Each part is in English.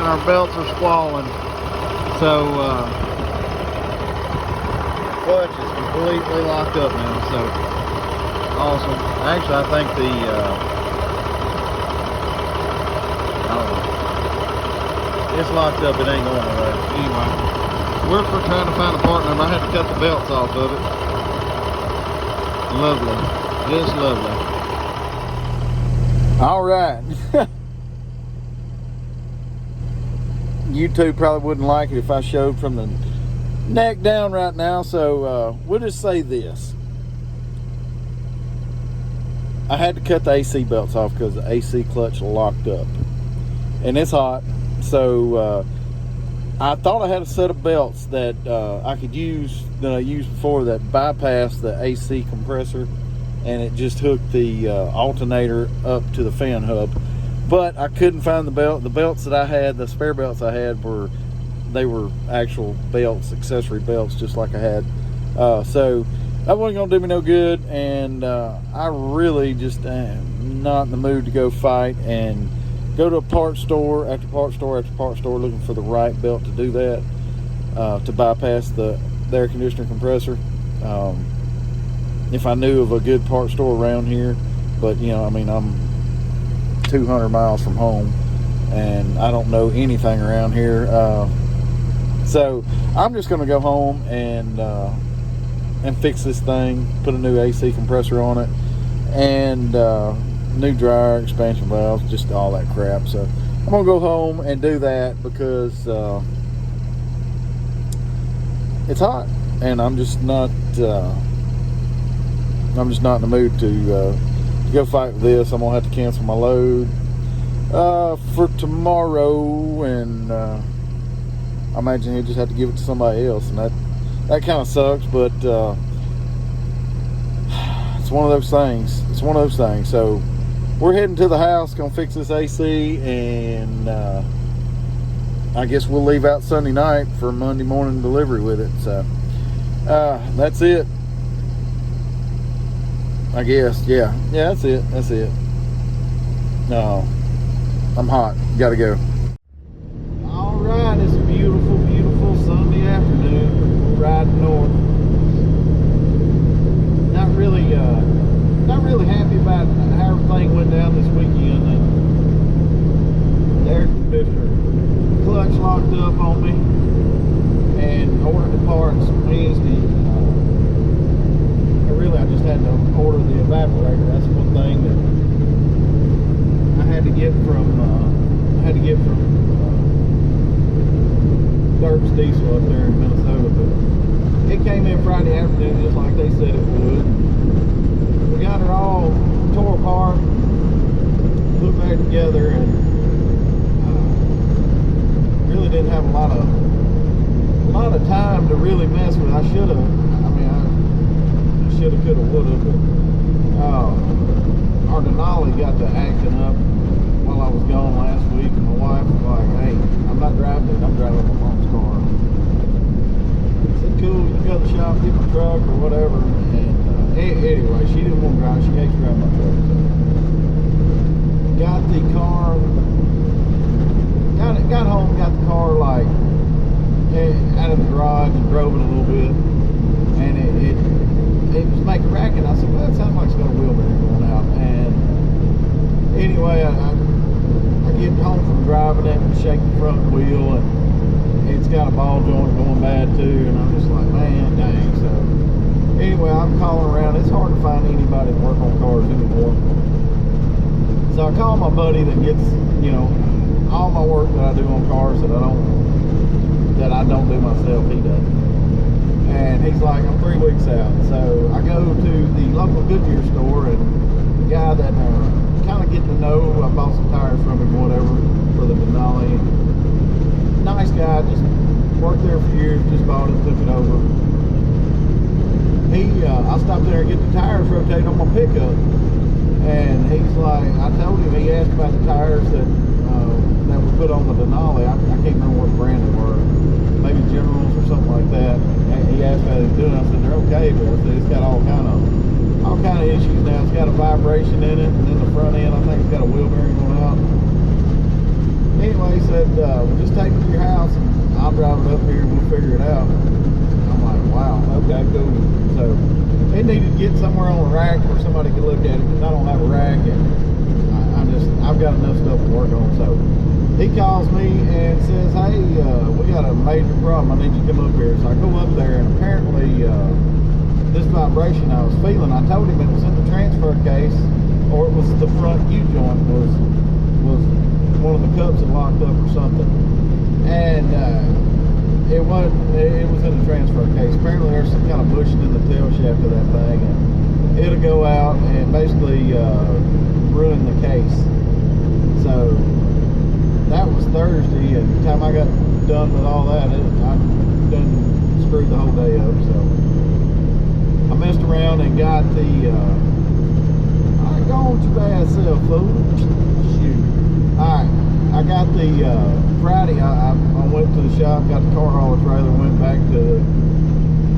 our belts are squalling. So clutch is completely locked up now. So awesome. Actually, I think the I don't know. It's locked up. It ain't going away. Anyway, we're trying to find a part number. I had to cut the belts off of it. Lovely, just lovely. All right. YouTube probably wouldn't like it if I showed from the neck down right now, so we'll just say this. I had to cut the AC belts off because the AC clutch locked up. And it's hot, so I thought I had a set of belts that I could use, that I used before, that bypassed the AC compressor, and it just hooked the alternator up to the fan hub. But I couldn't find the belt. The belts that I had, the spare belts I had, were actual belts, accessory belts, just like I had. So that wasn't gonna do me no good, and I really just am not in the mood to go fight and go to a parts store after parts store after parts store looking for the right belt to do that, to bypass the air conditioner compressor. If I knew of a good parts store around here, but you know, I mean, I'm 200 miles from home and I don't know anything around here, so I'm just going to go home and fix this thing, put a new AC compressor on it, and new dryer, expansion valves, just all that crap. So I'm gonna go home and do that because it's hot and I'm just not in the mood to go fight with this. I'm gonna have to cancel my load for tomorrow, and I imagine he'll just have to give it to somebody else, and that kind of sucks, but it's one of those things. So we're heading to the house, gonna fix this AC, and I guess we'll leave out Sunday night for Monday morning delivery with it. So that's it, I guess. Yeah, that's it. No, I'm hot. Gotta go. All right, it's a beautiful, beautiful Sunday afternoon. We're riding north. Not really happy about how everything went down this weekend. And there's Mr. Clutch locked up on me, and ordered the parts Wednesday. I just had to order the evaporator. That's one thing that I had to get from Dirk's Diesel up there in Minnesota. But it came in Friday afternoon just like they said it would. We got it all tore apart, put back together, and really didn't have a lot of time to really mess with it. I should have. Shoulda, coulda, woulda, but our Denali got to acting up while I was gone last week, and my wife was like, "Hey, I'm not driving it. I'm driving my mom's car." I said, "Cool, you go to the shop, get my truck or whatever." And anyway, she didn't want to drive. She hates driving my truck. So got the car, got home, got the car like out of the garage and drove it a little bit, and it was making a racket. I said, well, that sounds like it's got a wheel bearing going out. And anyway, I get home from driving it and shake the front wheel, and it's got a ball joint going bad too. And I'm just like, man, dang. So anyway, I'm calling around. It's hard to find anybody that work on cars anymore. So I call my buddy that gets, you know, all my work that I do on cars that I don't do myself, he does. And he's like, I'm 3 weeks out. So I go to the local Goodyear store, and the guy that kind of get to know, I bought some tires from him, whatever, for the Denali. Nice guy, just worked there for years, just bought it, took it over. I stopped there and get the tires rotated on my pickup. And he's like, I told him, he asked about the tires that were put on the Denali. I can't remember what brand they were. Maybe Generals or something like that. And he asked how they were doing. I said, they're okay, but I said, it's got all kind of issues now. It's got a vibration in it, and then the front end, I think it's got a wheel bearing going out. Anyway, said, well, just take it to your house and I'll drive it up here and we'll figure it out. I'm like, wow, okay, cool. So it needed to get somewhere on a rack where somebody could look at it, because I don't have a rack, and I've got enough stuff to work on. So he calls me and says, hey, we got a major problem, I need you to come up here. So I go up there, and apparently this vibration I was feeling, I told him it was in the transfer case, or it was the front U-joint was one of the cups that locked up or something. And it was in the transfer case. Apparently there's some kind of bushing in the tail shaft of that thing, and it'll go out and basically ruin the case. So that was Thursday, and the time I got done with all that, I done screwed the whole day up. So I messed around and got the I go on to that self, fool. Shoot. Alright, I got the Friday, I went to the shop, got the car hauler trailer, went back to the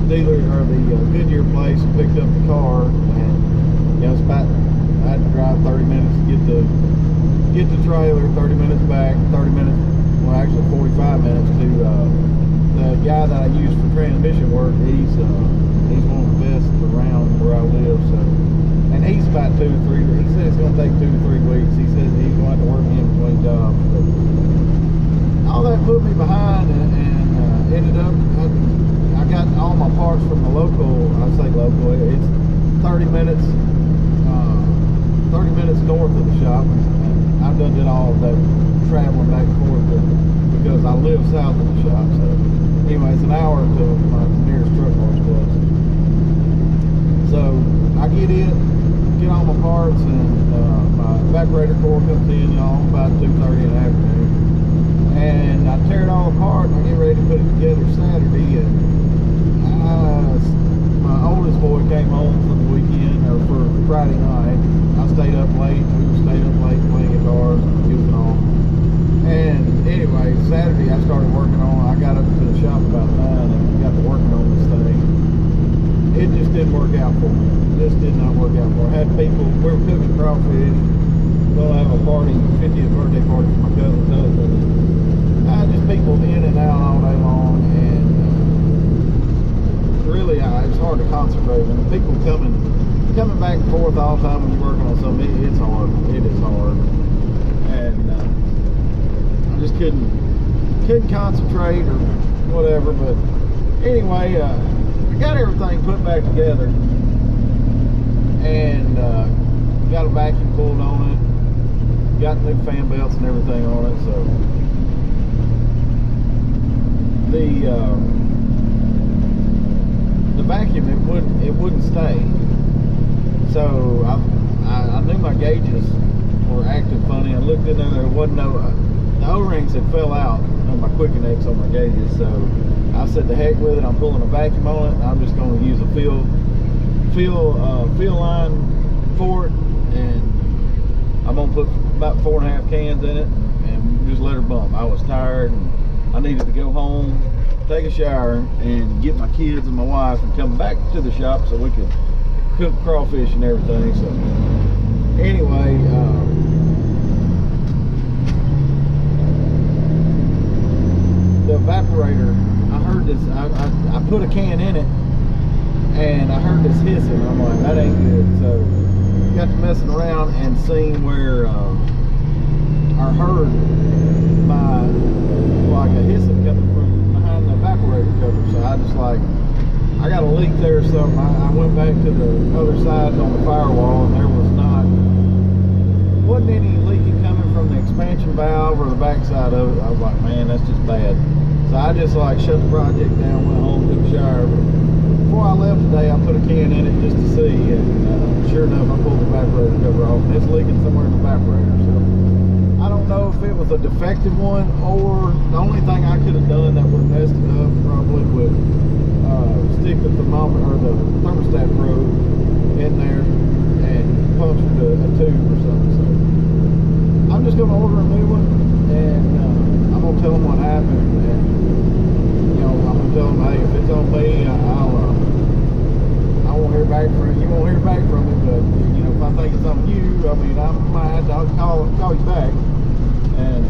dealer, or the Goodyear place, and picked up the car, and you know, it's about, I had to drive 30 minutes to get the trailer, 30 minutes back, 30 minutes, well actually 45 minutes to the guy that I use for transmission work. He's one of the best around where I live, so, and he's about 2 to 3, he said it's going to take 2 to 3 weeks. He says he's going to have to work in between jobs. But all that put me behind, and ended up, I got all my parts from the local, I say local, it's 30 minutes north of the shop. And I've done all of that traveling back and forth because I live south of the shop. So anyway, it's an hour to my nearest truck wash place. So I get all my parts, and my evaporator core comes in about 2:30 in the afternoon. And I tear it all apart, and I get ready to put it together Saturday, and my oldest boy came home for the weekend, or for Friday night. I stayed up late, we stayed up late playing guitars and goofing off. And anyway, Saturday I started working on it. I got up to the shop about 9 and got to working on this thing. It just didn't work out for me. This did not work out for me. I had people, we were cooking crawfish, we'll have a party, 50th birthday party for my cousin's husband. Just people in and out all day long, and really it's hard to concentrate. And people coming back and forth all the time when you're working on something, it's hard. It is hard, and I just couldn't concentrate or whatever. But anyway, I got everything put back together, and got a vacuum pulled on it, got new fan belts and everything on it. So the vacuum, it wouldn't stay. So I knew my gauges were acting funny. I looked in there wasn't no the O-rings had fell out on my quick connects on my gauges. So I said, to heck with it, I'm pulling a vacuum on it, and I'm just going to use a fill line for it, and I'm going to put about 4.5 cans in it and just let her bump. I was tired, and I needed to go home, take a shower, and get my kids and my wife and come back to the shop so we could cook crawfish and everything. So anyway, the evaporator, I heard this, I put a can in it, and I heard this hissing. I'm like, that ain't good. So got to messing around and seeing where I heard like a hissing coming from behind the evaporator cover. So I just like, I got a leak there or something. I went back to the other side on the firewall, and there wasn't any leaking coming from the expansion valve or the back side of it. I was like, man, that's just bad. So I just like shut the project down, went home, took a shower. But before I left today, I put a can in it just to see, and sure enough, I pulled the evaporator cover off, and it's leaking somewhere in the evaporator. So I don't know if it was a defective one, or the only thing I could have done that would have messed it up probably would stick the thermometer or the thermostat probe in there and punctured a tube or something. So I'm just going to order a new one, and I'm going to tell them what happened, and you know, I'm going to tell them, hey, if it's on me, I won't hear back from you. You won't hear back from me, but you know, if I think it's on you, I mean, I might have to call you back. And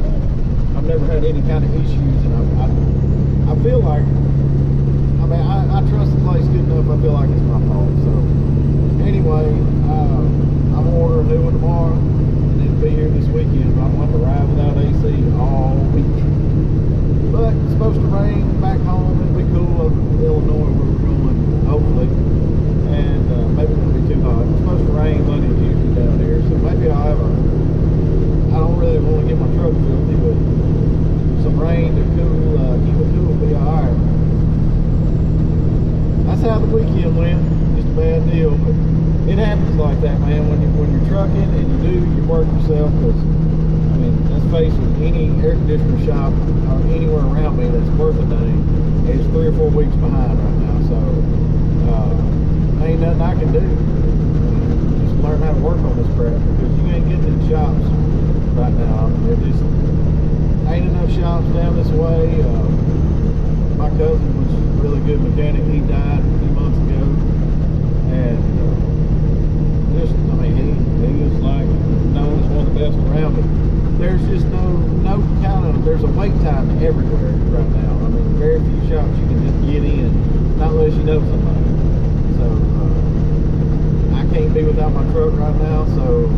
I'm never had any kind of issues, and I feel like, I mean, I trust the place good enough. I feel like it's my fault. So anyway, I'm gonna order a new one tomorrow, and it'll be here this weekend. I'm gonna have to ride without AC all week. But it's supposed to rain back home. It'll be cool up in Illinois where we're going, hopefully. And maybe it won't be too hot. It's supposed to rain Monday and Tuesday down here, so maybe I'll have I don't really want to get my truck filthy, but some rain to cool, keep it cool will be alright. That's how the weekend went. Just a bad deal, but it happens like that, man. When you're trucking and you work yourself, because I mean, let's face it, any air conditioner shop or anywhere around me that's worth a dang is 3 or 4 weeks behind right now. So ain't nothing I can do. Just learn how to work on this crap, because you ain't getting in shops right now. There just ain't enough shops down this way. My cousin was a really good mechanic. He died a few months ago, and just, I mean, he was like known as one of the best around. But there's just no kind of, there's a wait time everywhere right now. I mean, very few shops you can just get in, not unless you know somebody. So I can't be without my truck right now. So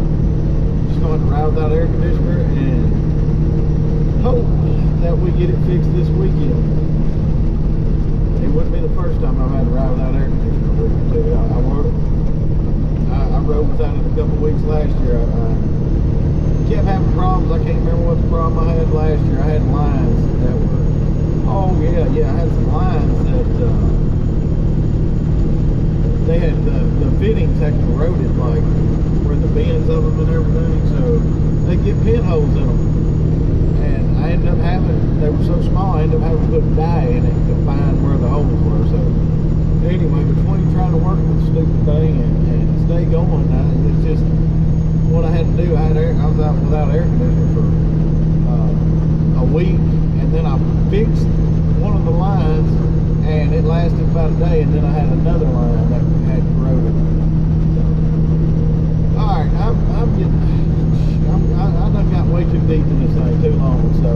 just going to ride without air conditioner and hope that we get it fixed this weekend. It wouldn't be the first time I've had to ride without air conditioner a week or two. I rode without it a couple of weeks last year. I kept having problems. I can't remember what the problem I had last year. I had lines that were, oh yeah, I had some lines that they had the fittings had corroded, like where the bends of them and everything, so they get pinholes in them. And I ended up having, they were so small, I ended up having to put dye in it to find where the holes were. So anyway, between trying to work with the stupid thing and stay going, it's just what I had to do. I was out without air conditioner for a week, and then I fixed one of the lines, and it lasted about a day, and then I had another line that had corroded. Alright, I done got way too deep in this thing too long, so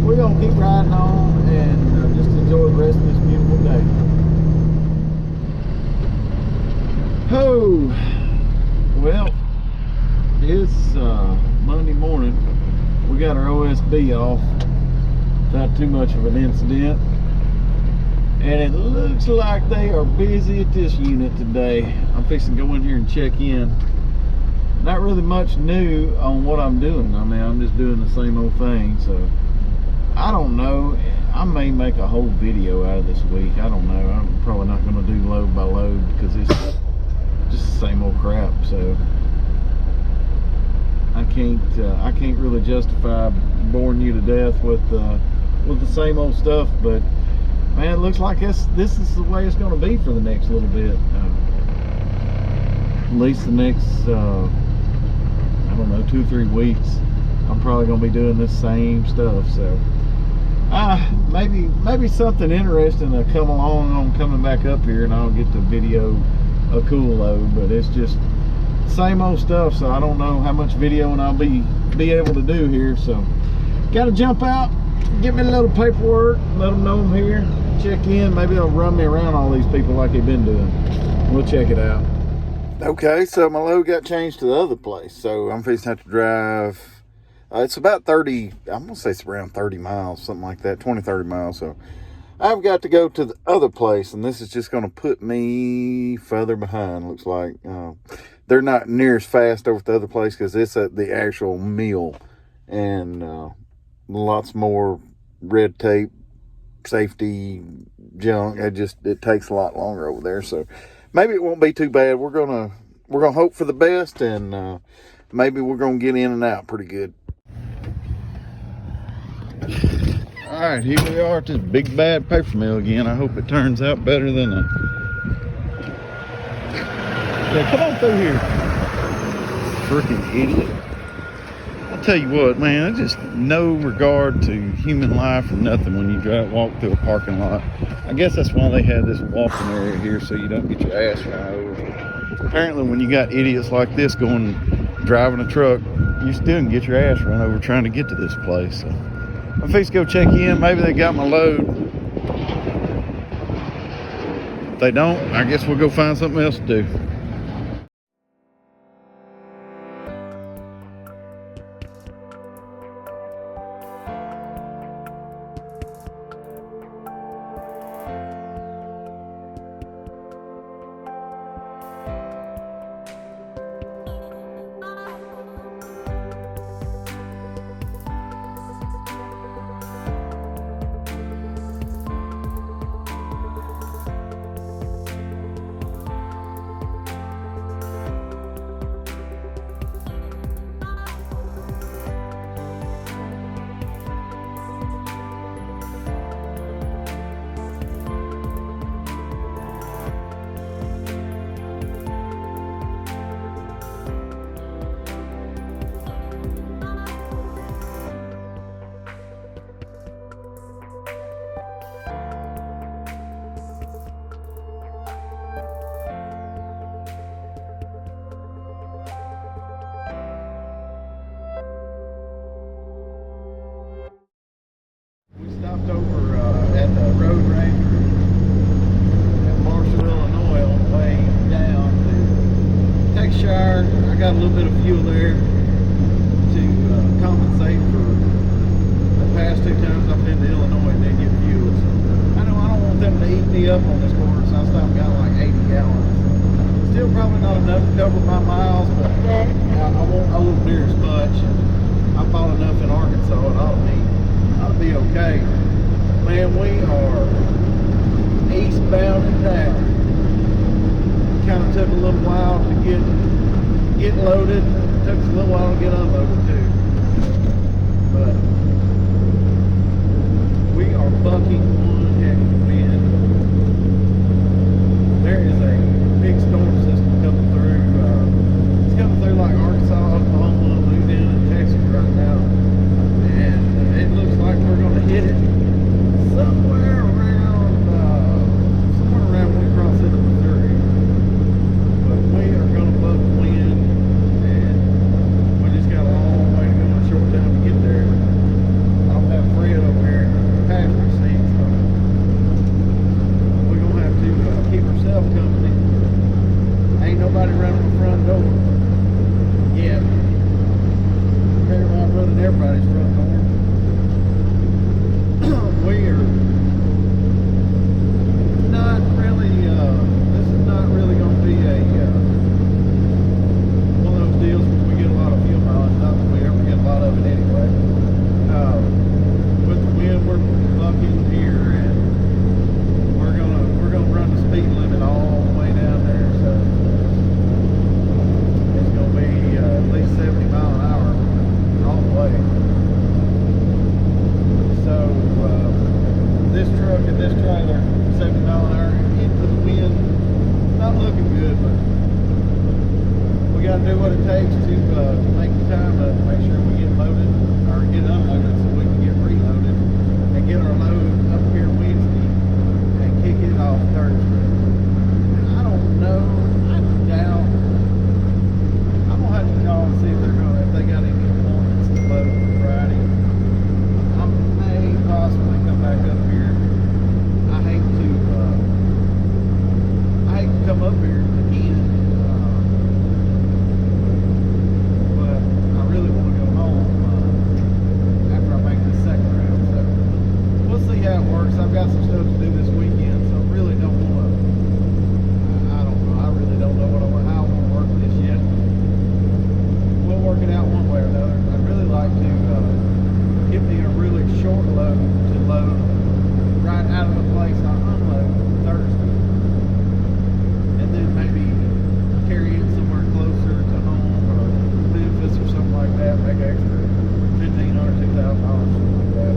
we're going to keep riding on and just enjoy the rest of this beautiful day. Oh, well, it's Monday morning. We got our OSB off without too much of an incident, and it looks like they are busy at this unit today. I'm fixing to go in here and check in. Not really much new on what I'm doing. I mean, I'm just doing the same old thing, so I don't know. I may make a whole video out of this week. I don't know. I'm probably not going to do load by load because it's just the same old crap. So I can't really justify boring you to death with the same old stuff. But man, it looks like this is the way it's going to be for the next little bit. At least the next I don't know, 2 or 3 weeks. I'm probably going to be doing this same stuff. So maybe something interesting will come along on coming back up here, and I'll get to video a cool load. But it's just same old stuff, so I don't know how much videoing I'll be able to do here. So got to jump out, get me a little paperwork, let them know I'm here, check in. Maybe they'll run me around all these people like they've been doing. We'll check it out. Okay, so my load got changed to the other place, so I'm fixing to have to drive. It's about 30, I'm gonna say it's around 30 miles, something like that, 20, 30 miles. So I've got to go to the other place, and this is just gonna put me further behind. Looks like they're not near as fast over at the other place because it's at the actual mill, and lots more red tape, safety junk. It takes a lot longer over there. So maybe it won't be too bad. We're gonna hope for the best, and maybe we're gonna get in and out pretty good. All right, here we are at this big bad paper mill again. I hope it turns out better than a. Yeah, come on through here, freaking idiot! I'll tell you what, man. There's just no regard to human life or nothing when you walk through a parking lot. I guess that's why they have this walking area here, so you don't get your ass run over. Apparently, when you got idiots like this driving a truck, you still can get your ass run over trying to get to this place. So I'm fixing to go check in. Maybe they got my load. If they don't, I guess we'll go find something else to do. Stopped over at the road ranger at Marshall, Illinois on the way down to Texshire. I got a little bit of fuel there to compensate for the past 2 times I've been to Illinois and didn't get fuel. So I don't want them to eat me up on this quarter, so I stopped and got like 80 gallons. Still probably not enough to cover my miles, but I want a little near as much. I bought enough in Arkansas and I'll be okay. Man, we are eastbound and down. Kind of took a little while to get loaded. Took us a little while to get unloaded too. But we are bucking one heck of a wind. There is a big storm system coming through. It's coming through like Arkansas, Oklahoma, Louisiana, and Texas right now. And it looks like we're going to hit it somewhere around when we cross into Missouri. But we are going to buck the wind, and we just got a long way to go in a short time to get there. I don't have Fred over here in the passenger seat, so we're going to have to keep ourselves company. Ain't nobody running the front door yet. Apparently I'm running everybody's front door. We are not really, this is not really going to be one of those deals where we get a lot of fuel mileage. Not that we ever get a lot of it anyway. With the wind, we're bucking here, and we're gonna run the speed limit all the way down there. So it's gonna be at least 70 miles an hour all the way. So this truck and this trailer, 70 miles an hour into the wind, not looking good, but we got to do what it takes to make the time to make sure we get loaded or get unloaded so we can get reloaded and get our load up here Wednesday and kick it off Thursday. And I don't know, I doubt. I'm gonna have to call and see if they got any appointments to load for Friday. I may possibly come back up here. I hate to come up here again, but I really want to go home after I make this second round. So we'll see how it works. I've got some stuff to do this weekend, so I really don't want to. I don't know. I really don't know how I want to work this yet. We'll work it out one way or another. I'd really like to give me a really short load to load right out of the place I unload Thursday, and then maybe carry it somewhere closer to home or Memphis or something like that, make extra $1,500, $2,000, something like that.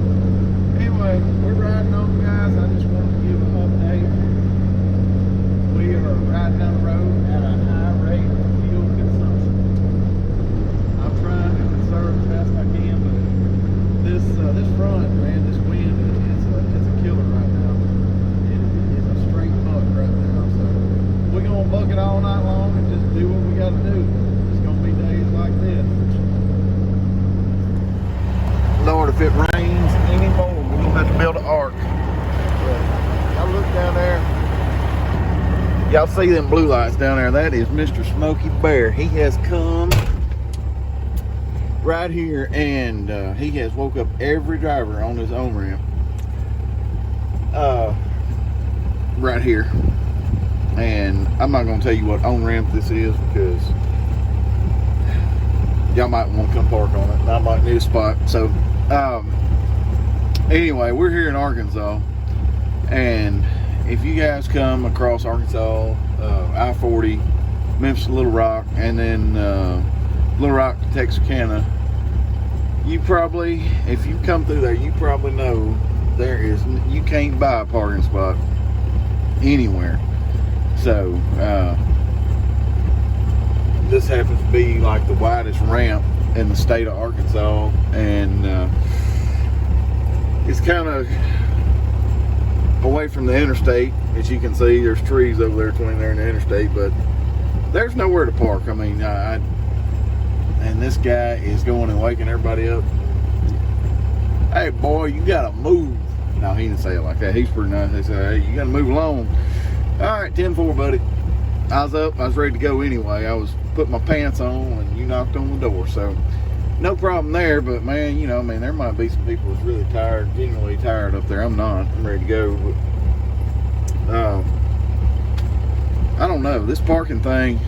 Anyway, we're riding on, guys. I just wanted to give an update. We are riding down the road at a high rate of fuel consumption. I'm trying to conserve the best I can, but this front, man, this wind, it's a killer right now. It is a straight buck right now. So we're gonna buck it all night long and just do what we gotta do. It's gonna be days like this. Lord, if it rains Y'all see them blue lights down there? That is Mr. Smokey Bear. He has come right here, and he has woke up every driver on his own ramp. Right here. And I'm not going to tell you what on ramp this is, because y'all might want to come park on it. I might need a spot. So, anyway, we're here in Arkansas, and if you guys come across Arkansas, I-40, Memphis, Little Rock, and then Little Rock to Texarkana, you probably, if you come through there, you probably know you can't buy a parking spot anywhere. So this happens to be like the widest ramp in the state of Arkansas, and it's kind of away from the interstate. As you can see, there's trees over there between there and the interstate, but there's nowhere to park. I mean, and this guy is going and waking everybody up. Hey boy, you gotta move. No, he didn't say it like that. He's pretty nice. He said, hey, you gotta move along. All right, 10-4, buddy. I was up, I was ready to go anyway. I was putting my pants on and you knocked on the door, so no problem there. But man, you know, I mean, there might be some people that's really tired, genuinely tired up there. I'm not. I'm ready to go. But I don't know, this parking thing,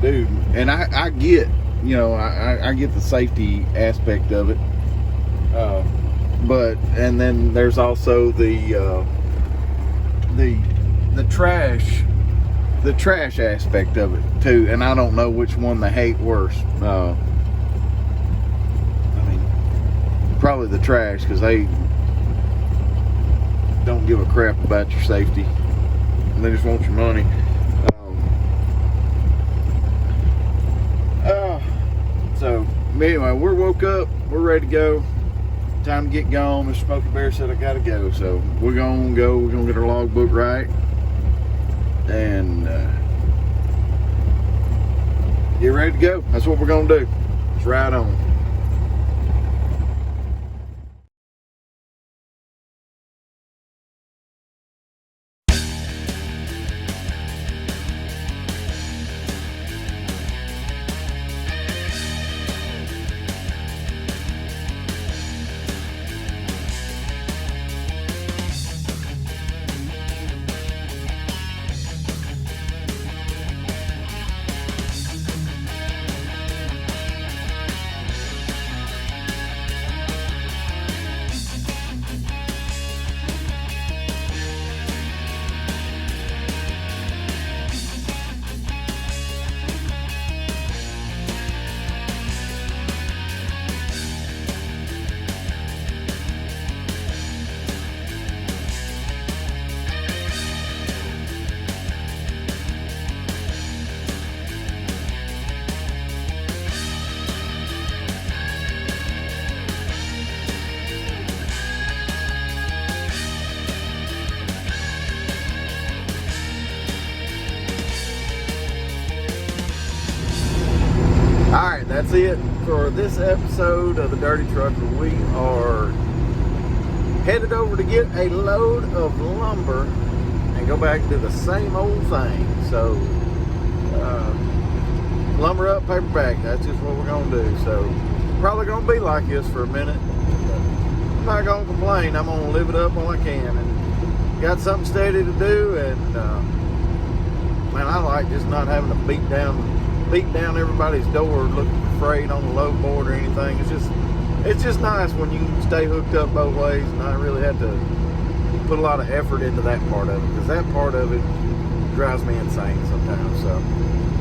dude. And I get, you know, I get the safety aspect of it. But and then there's also the trash aspect of it too, and I don't know which one they hate worse. I mean, probably the trash, because they don't give a crap about your safety, and they just want your money. So anyway, we're woke up, we're ready to go. Time to get gone. Mr. Smokey Bear said I gotta go, so we're gonna go. We're gonna get our logbook right and get ready to go. That's what we're gonna do. Let's ride on. Alright, that's it for this episode of the Dirty Trucker. We are headed over to get a load of lumber and go back and do the same old thing. So, lumber up, paper back. That's just what we're going to do. So, probably going to be like this for a minute. I'm not going to complain. I'm going to live it up while I can. And got something steady to do. And, man, I like just not having to beat down everybody's door looking for freight on the load board or anything. It's just nice when you can stay hooked up both ways and not really have to put a lot of effort into that part of it, because that part of it drives me insane sometimes. So,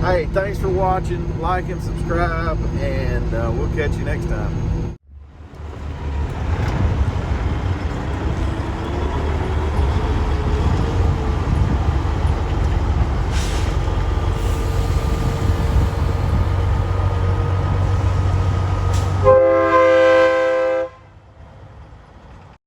hey, thanks for watching. Like and subscribe, and we'll catch you next time.